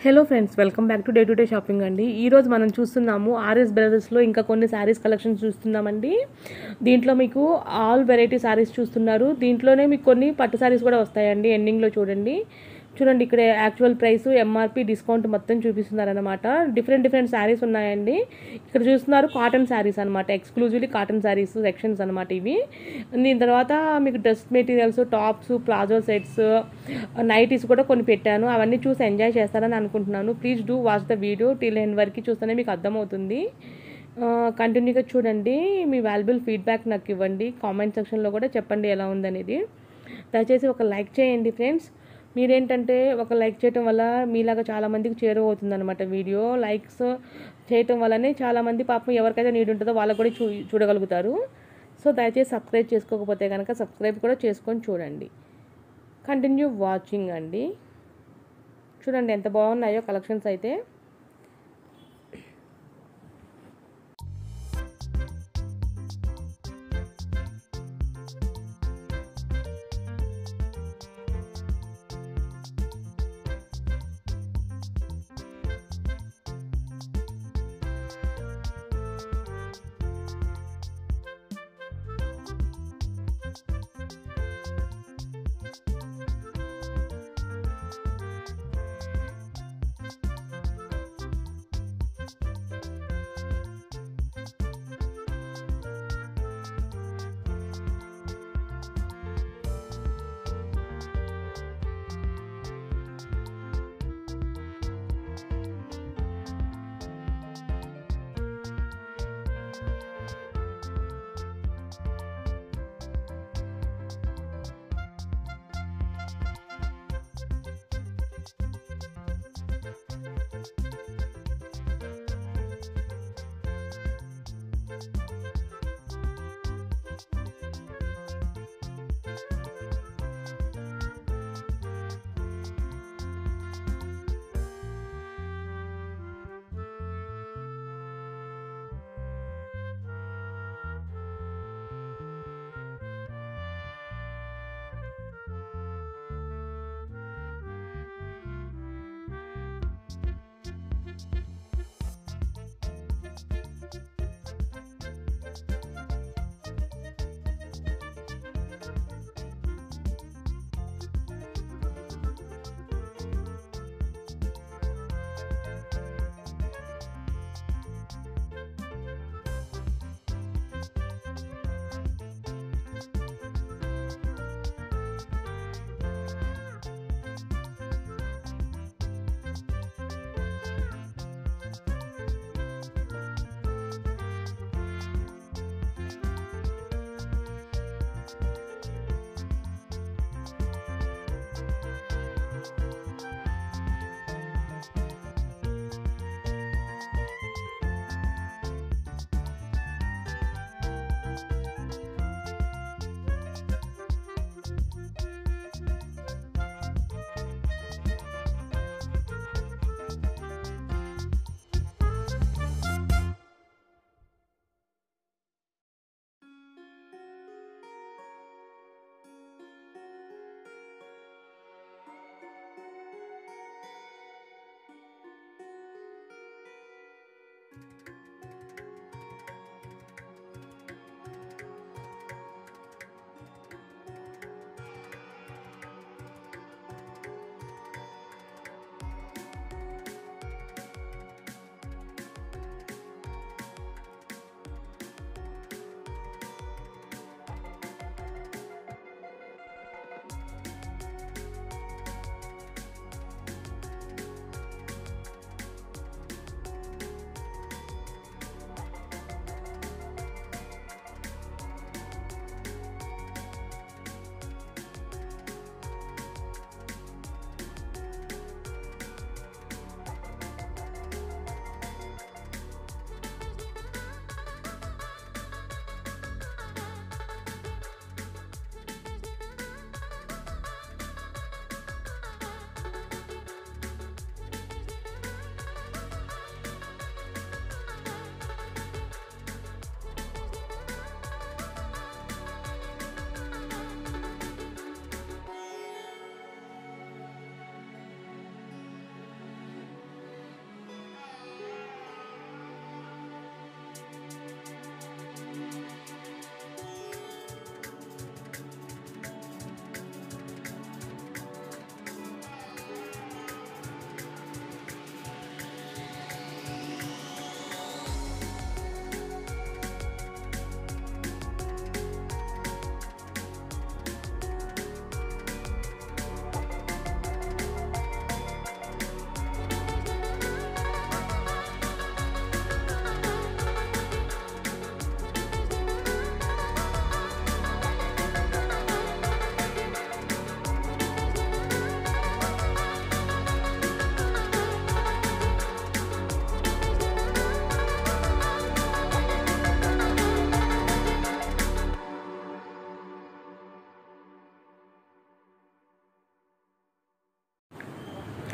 Hello friends, welcome back to day shopping అండి. ఈరోజు మనం చూస్తున్నాము ఆర్ఎస్ బ్రదర్స్లో ఇంకా కొన్ని శారీస్ కలెక్షన్స్ చూస్తున్నామండి. దీంట్లో మీకు ఆల్ వెరైటీ శారీస్ చూస్తున్నారు. దీంట్లోనే మీకు కొన్ని పట్టు శారీస్ కూడా వస్తాయండి. ఎండింగ్లో చూడండి ఇక్కడ యాక్చువల్ ప్రైస్, ఎంఆర్పి, డిస్కౌంట్ మొత్తం చూపిస్తున్నారనమాట. డిఫరెంట్ శారీస్ ఉన్నాయండి. ఇక్కడ చూస్తున్నారు కాటన్ శారీస్ అనమాట. ఎక్స్క్లూజివ్లీ కాటన్ శారీస్ సెక్షన్స్ అనమాట ఇవి. దీని తర్వాత మీకు dress materials, tops, palazzo sets, nighties కూడా కొన్ని పెట్టాను. అవన్నీ చూసి ఎంజాయ్ చేస్తారని అనుకుంటున్నాను. Please do watch the video till end వరకు చూస్తేనే మీకు అర్థమవుతుంది. కంటిన్యూగా చూడండి. మీ వాల్యుబుల్ ఫీడ్బ్యాక్ నాకు ఇవ్వండి. కామెంట్ సెక్షన్లో కూడా చెప్పండి ఎలా ఉందనేది. దయచేసి ఒక లైక్ చేయండి ఫ్రెండ్స్. మీరేంటంటే ఒక లైక్ చేయటం వల్ల మీలాగా చాలామందికి చేరువవుతుంది అనమాట. వీడియో లైక్స్ చేయటం వల్లనే చాలామంది పాపం ఎవరికైతే నీడ్ ఉంటుందో వాళ్ళకు కూడా చూడగలుగుతారు. సో దయచేసి సబ్స్క్రైబ్ చేసుకోకపోతే కనుక సబ్స్క్రైబ్ కూడా చేసుకొని చూడండి. కంటిన్యూ వాచింగ్ అండి. చూడండి ఎంత బాగున్నాయో కలెక్షన్స్ అయితే.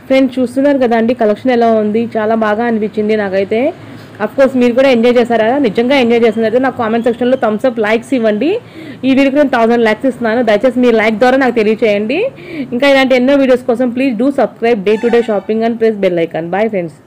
ఫ్రెండ్స్ చూస్తున్నారు కదండి కలెక్షన్ ఎలా ఉంది, చాలా బాగా అనిపించింది నాకైతే. కోర్స్ మీరు కూడా ఎంజాయ్ చేశారా? నిజంగా ఎంజాయ్ చేస్తున్నట్టు నాకు కామెంట్ సెక్షన్లో థమ్స్ అప్ లైక్స్ ఇవ్వండి. ఈ వీడియోకి నేను 1000 లైక్స్ ఇస్తున్నాను, దయచేసి మీ లైక్ ద్వారా నాకు తెలియచేయండి. ఇంకా ఇలాంటి ఎన్నో వీడియోస్ కోసం please do subscribe day to day shopping and press bell icon. Bye friends.